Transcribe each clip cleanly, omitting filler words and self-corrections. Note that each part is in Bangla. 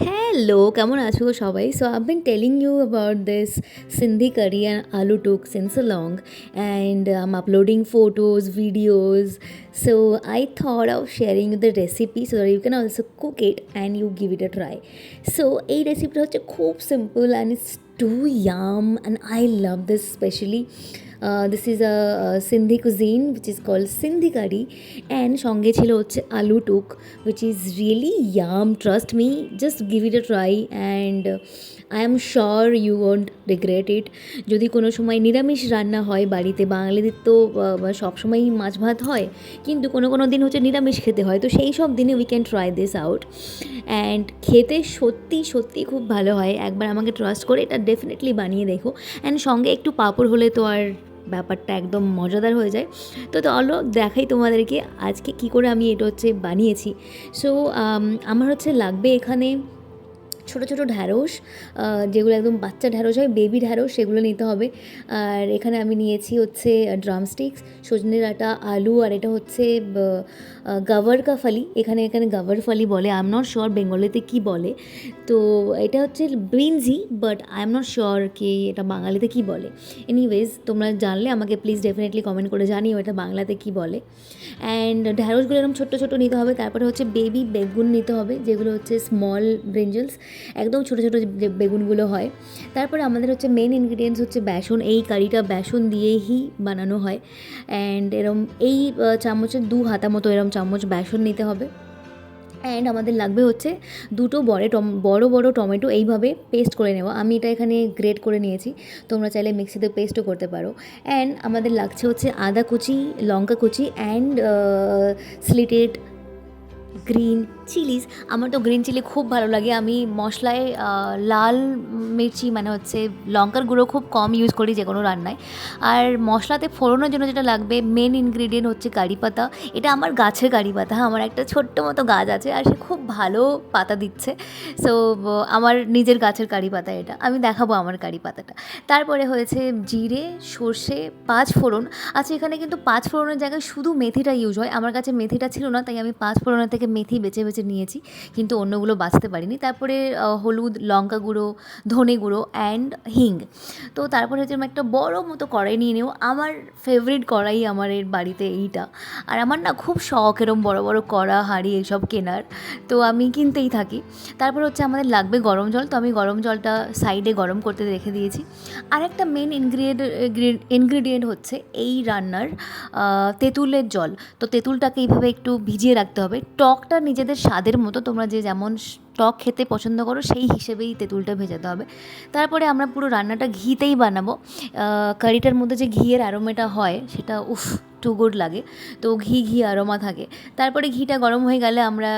Hello, কেমন আছো সবাই? So I've been telling you about this Sindhi curry and aloo tuk since a long, and I'm uploading photos, videos. So I thought of sharing you the recipe so that you can also cook it and you give it a try. So এই রেসিপিটা হচ্ছে খুব simple and it's too yum and I love this especially. This is a Sindhi cuisine which is called Sindhi curry and সঙ্গে ছিল হচ্ছে আলু টুক which is really yum, trust me, just give it a try and I am sure you won't regret it. যদি কোনো সময় নিরামিষ রান্না হয় বাড়িতে, বাঙালিদের তো সবসময়ই মাছ ভাত হয়, কিন্তু কোনো কোনো দিন হচ্ছে নিরামিষ খেতে হয়, তো সেই সব দিনে we can try this out and খেতে সত্যি সত্যি খুব ভালো হয়। একবার আমাকে ট্রাস্ট করে এটা ডেফিনেটলি বানিয়ে দেখো অ্যান্ড সঙ্গে একটু পাঁপড় হলে তো আর ব্যাপারটা একদম মজাদার হয়ে যায়। তো চলো দেখাই তোমাদেরকে আজকে কী করে আমি এটা হচ্ছে বানিয়েছি। সো আমার হচ্ছে লাগবে এখানে ছোটো ছোটো ঢ্যাঁড়স, যেগুলো একদম বাচ্চা ঢ্যাঁড়স হয়, বেবি ঢ্যাঁড়স, সেগুলো নিতে হবে। আর এখানে আমি নিয়েছি হচ্ছে ড্রামস্টিক্স, সজনে ডাঁটা, আলু, আর এটা হচ্ছে গাওয়ার কা ফালি, এখানে গাওয়ার ফালি বলে, আই এম নট শিওর বেঙ্গলিতে কী বলে। তো এটা হচ্ছে বিনজি, but I am not sure কি এটা বাঙালিতে কী বলে। এনিওয়েজ তোমরা জানলে আমাকে প্লিজ ডেফিনেটলি কমেন্ট করে জানিও এটা বাংলাতে কী বলে। অ্যান্ড ঢ্যাঁড়সগুলো এরকম ছোট্টো ছোটো নিতে হবে। তারপরে হচ্ছে বেবি বেগুন নিতে হবে, যেগুলো হচ্ছে স্মল ব্রিঞ্জলস, একদম ছোটো ছোটো যে বেগুনগুলো হয়। তারপরে আমাদের হচ্ছে মেন ইনগ্রিডিয়েন্টস হচ্ছে বেসন, এই কারিটা বেসন দিয়েই বানানো হয়। অ্যান্ড এরম এই চামচের 2 হাতা মতো এরম চামচ বেসন নিতে হবে। অ্যান্ড আমাদের লাগবে হচ্ছে দুটো বড় বড় টমেটো, এইভাবে পেস্ট করে নেওয়া। আমি এটা এখানে গ্রেট করে নিয়েছি, তোমরা চাইলে মিক্সিতে পেস্টও করতে পারো। অ্যান্ড আমাদের লাগছে হচ্ছে আদা কুচি, লঙ্কা কুচি অ্যান্ড স্লিটেড গ্রিন চিলিস। আমার তো গ্রিন চিলি খুব ভালো লাগে। আমি মশলায় লাল মির্চি মানে হচ্ছে লঙ্কার গুঁড়ো খুব কম ইউজ করি যে কোনো রান্নায়। আর মশলাতে ফোড়নের জন্য যেটা লাগবে মেন ইনগ্রিডিয়েন্ট হচ্ছে কারি পাতা। এটা আমার গাছের কারি পাতা, আমার একটা ছোট্ট মতো গাছ আছে আর সে খুব ভালো পাতা দিচ্ছে। সো আমার নিজের গাছের কারি পাতা, এটা আমি দেখাবো আমার কারি পাতাটা। তারপরে হয়েছে জিরে, সর্ষে, 5 ফোড়ন। আচ্ছা, এখানে কিন্তু 5 ফোড়নের জায়গায় শুধু মেথিটা ইউজ হয়, আমার কাছে মেথিটা ছিল না, তাই আমি 5 ফোড়নের থেকে মেথি বেছে বেছে নিয়েছি, কিন্তু অন্যগুলো বাছতে পারিনি। তারপরে হলুদ, লঙ্কা গুঁড়ো, ধনে গুঁড়ো অ্যান্ড হিং। তো তারপরে হচ্ছে আমি একটা বড় মতো কড়াই নিয়ে নেব, আমার ফেভারিট কড়াই আমার এর বাড়িতে এইটা। আর আমার না খুব শখ এরম বড় বড় কড়া, হাঁড়ি এইসব কেনার, তো আমি কিনতেই থাকি। তারপর হচ্ছে আমাদের লাগবে গরম জল, তো আমি গরম জলটা সাইডে গরম করতে রেখে দিয়েছি। আর একটা মেন ইনগ্রিডিয়েন্ট হচ্ছে এই রান্নার তেঁতুলের জল। তো তেঁতুলটাকে এইভাবে একটু ভিজিয়ে রাখতে হবে। টকটা নিজেদের স্বাদের মতো, তোমরা যে যেমন টক খেতে পছন্দ করো সেই হিসেবেই তেঁতুলটা ভেজাতে হবে। তারপরে আমরা পুরো রান্নাটা ঘিতেই বানাবো। কারিটার মধ্যে যে ঘিয়ের অ্যারোমাটা হয় সেটা টু গুড লাগে, তো ঘি অ্যারোমা থাকে। তারপরে ঘিটা গরম হয়ে গেলে আমরা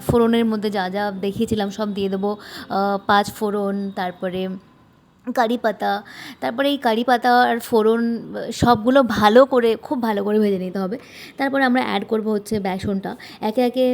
ফোড়নের মধ্যে যা যা দেখিয়েছিলাম সব দিয়ে দেবো। 5 ফোড়ন, তারপরে কারি পাতা, তারপরে এই কারি পাতা আর ফোড়ন সবগুলো খুব ভালো করে ভেজে নিতে হবে। তারপরে আমরা অ্যাড করব হচ্ছে বেসনটা, একে একে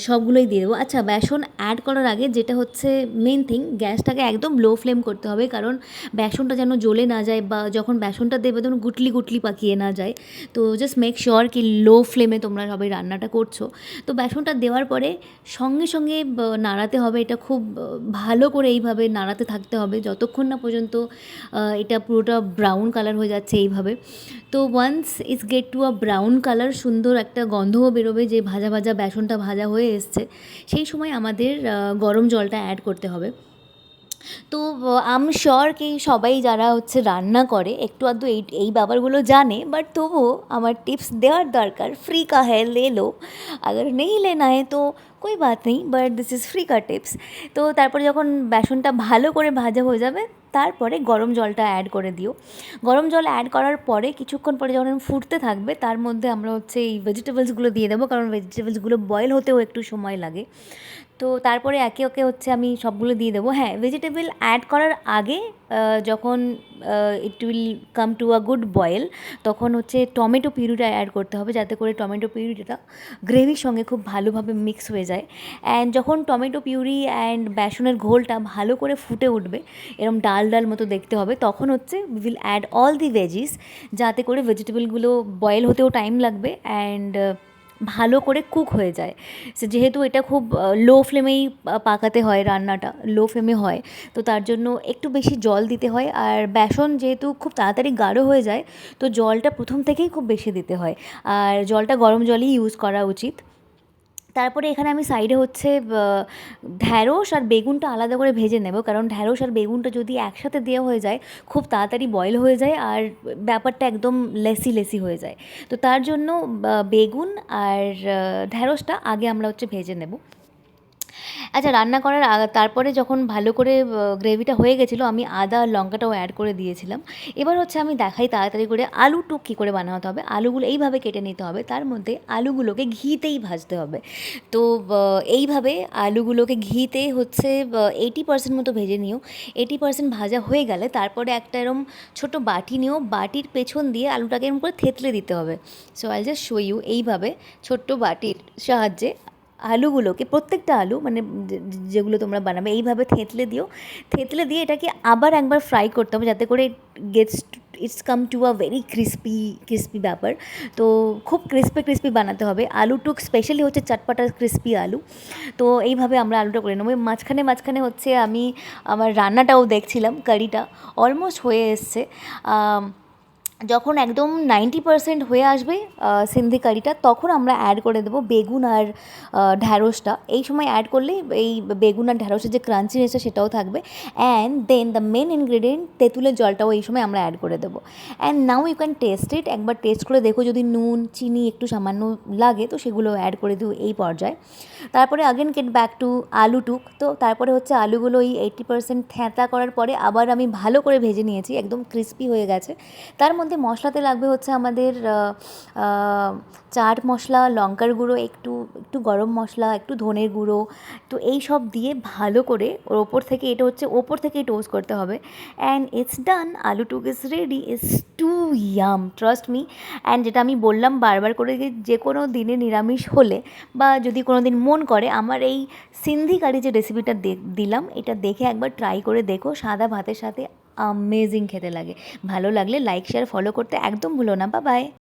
সবগুলোই দিয়ে দেবো। আচ্ছা, বেসন অ্যাড করার আগে যেটা হচ্ছে মেন থিং, গ্যাসটাকে একদম লো ফ্লেম করতে হবে, কারণ বেসনটা যেন জ্বলে না যায়, বা যখন বেসনটা দেবে তখন গুটলি গুটলি পাকিয়ে না যায়। তো জাস্ট মেক শিওর কি লো ফ্লেমে তোমরা সবাই রান্নাটা করছো। তো বেসনটা দেওয়ার পরে সঙ্গে সঙ্গে নাড়াতে হবে, এটা খুব ভালো করে এইভাবে নাড়াতে থাকতে হবে যতক্ষণ না পর্যন্ত এটা পুরোটা ব্রাউন কালার হয়ে যাচ্ছে এইভাবে। তো once it's get to a brown colour, সুন্দর একটা গন্ধও বেরোবে যে ভাজা ভাজা বেসনটা ভাজা হয়ে এসছে, সেই সময় আমাদের গরম জলটা অ্যাড করতে হবে। তো আম শিওর কি সবাই যারা হচ্ছে রান্না করে একটু আধটু এই ব্যাপারগুলো জানে, বাট তবুও আমার টিপস দেওয়ার দরকার। ফ্রি কা হ্যায় লে লো, আগার নেই লেনা है তো कोई बात नहीं, বাট দিস ইজ ফ্রি কা টিপস। তো তারপরে যখন বেসনটা ভালো করে ভাজা হয়ে যাবে, তারপরে গরম জলটা অ্যাড করে দিও। গরম জল অ্যাড করার পরে কিছুক্ষণ পরে যখন ফুটতে থাকবে, তার মধ্যে আমরা হচ্ছে এই ভেজিটেবলসগুলো দিয়ে দেবো, কারণ ভেজিটেবলসগুলো বয়েল হতেও একটু সময় লাগে। তো তারপরে একে একে হচ্ছে আমি সবগুলো দিয়ে দেবো। হ্যাঁ, ভেজিটেবল অ্যাড করার আগে যখন it will come to a good boil, তখন হচ্ছে টমেটো পিউরিটা অ্যাড করতে হবে, যাতে করে টমেটো পিউরিটা গ্রেভির সঙ্গে খুব ভালোভাবে মিক্স হয়ে যায়। অ্যান্ড যখন টমেটো পিউরি অ্যান্ড বেসনের ঘোলটা ভালো করে ফুটে উঠবে, এরকম ডাল ডাল মতো দেখতে হবে, তখন হচ্ছে we will add all the veggies, যাতে করে ভেজিটেবলগুলো বয়েল হতেও টাইম লাগবে অ্যান্ড ভালো করে কুক হয়ে যায়। সে যেহেতু এটা খুব লো ফ্লেমেই পাকাতে হয়, রান্নাটা লো ফ্লেমে হয়, তো তার জন্য একটু বেশি জল দিতে হয়। আর বেসন যেহেতু খুব তাড়াতাড়ি গাঢ় হয়ে যায়, তো জলটা প্রথম থেকেই খুব বেশি দিতে হয়, আর জলটা গরম জলই ইউজ করা উচিত। তারপরে এখানে আমি সাইডে হচ্ছে ঢ্যাঁড়স আর বেগুনটা আলাদা করে ভেজে নেব, কারণ ঢ্যাঁড়স আর বেগুনটা যদি একসাথে দেওয়া হয়ে যায় খুব তাড়াতাড়ি বয়েল হয়ে যায় আর ব্যাপারটা একদম লেসি লেসি হয়ে যায়। তো তার জন্য বেগুন আর ঢ্যাঁড়সটা আগে আমরা হচ্ছে ভেজে নেব। আচ্ছা, রান্না করার তারপরে যখন ভালো করে গ্রেভিটা হয়ে গেছিলো, আমি আদা আর লঙ্কাটাও অ্যাড করে দিয়েছিলাম। এবার হচ্ছে আমি দেখাই তাড়াতাড়ি করে আলু টুক কী করে বানাতে হবে। আলুগুলো এইভাবে কেটে নিতে হবে, তার মধ্যে আলুগুলোকে ঘিতেই ভাজতে হবে। তো এইভাবে আলুগুলোকে ঘিতে হচ্ছে 80% মতো ভেজে নিও। 80% ভাজা হয়ে গেলে তারপরে একটা এরম ছোটো বাটি নিও, বাটির পেছন দিয়ে আলুটাকে এরম করে থেতলে দিতে হবে। So I just show you, এইভাবে ছোট্ট বাটির সাহায্যে আলুগুলোকে, প্রত্যেকটা আলু মানে যেগুলো তোমরা বানাবে এইভাবে থেতলে দিও। থেতলে দিয়ে এটাকে আবার একবার ফ্রাই করতে হবে, যাতে করে it's come to a very crispy crispy ব্যাপার। তো খুব ক্রিস্পি ক্রিস্পি বানাতে হবে। আলু টুক স্পেশালি হচ্ছে চটপাটা ক্রিস্পি আলু। তো এইভাবে আমরা আলুটা করে নেবো। মাঝখানে মাঝখানে হচ্ছে আমি আমার রান্নাটাও দেখছিলাম, কারিটা অলমোস্ট হয়ে এসছে। যখন একদম 90% হয়ে আসবে সিন্ধি কারিটা, তখন আমরা অ্যাড করে দেবো বেগুন আর ঢ্যাঁড়সটা। এই সময় অ্যাড করলেই এই বেগুন আর ঢ্যাঁড়সের যে ক্রাঞ্চিনেসটা সেটাও থাকবে। And then the main ingredient তেঁতুলের জলটাও এই সময় আমরা অ্যাড করে দেবো। And now you can taste it. একবার টেস্ট করে দেখো, যদি নুন চিনি একটু সামান্য লাগে তো সেগুলো অ্যাড করে দিও এই পর্যায়ে। তারপরে আগেন গেট ব্যাক টু আলু টুক। তো তারপরে হচ্ছে আলুগুলো এই 80% থ্যাঁতা করার পরে আবার আমি ভালো করে ভেজে নিয়েছি, একদম ক্রিস্পি হয়ে গেছে। তার মধ্যে মশলাতে লাগবে হচ্ছে আমাদের চাট মশলা, লঙ্কার গুঁড়ো, একটু একটু গরম মশলা, একটু ধনের গুঁড়ো। তো এই সব দিয়ে ভালো করে ওর ওপর থেকে, এটা হচ্ছে ওপর থেকেই টোস্ট করতে হবে। And it's done, aloo tuk is ready. It's too yum, trust me. And যেটা আমি বললাম বারবার করে, যে কোনো দিনে নিরামিষ হলে বা যদি কোনো দিন মন করে, আমার এই সিন্ধি কারি যে রেসিপিটা দিলাম, এটা দেখে একবার ট্রাই করে দেখো। সাদা ভাতের সাথে আমেজিং খেতে লাগে। ভালো লাগলে লাইক শেয়ার ফলো করতে একদম ভুলো না। Bye bye.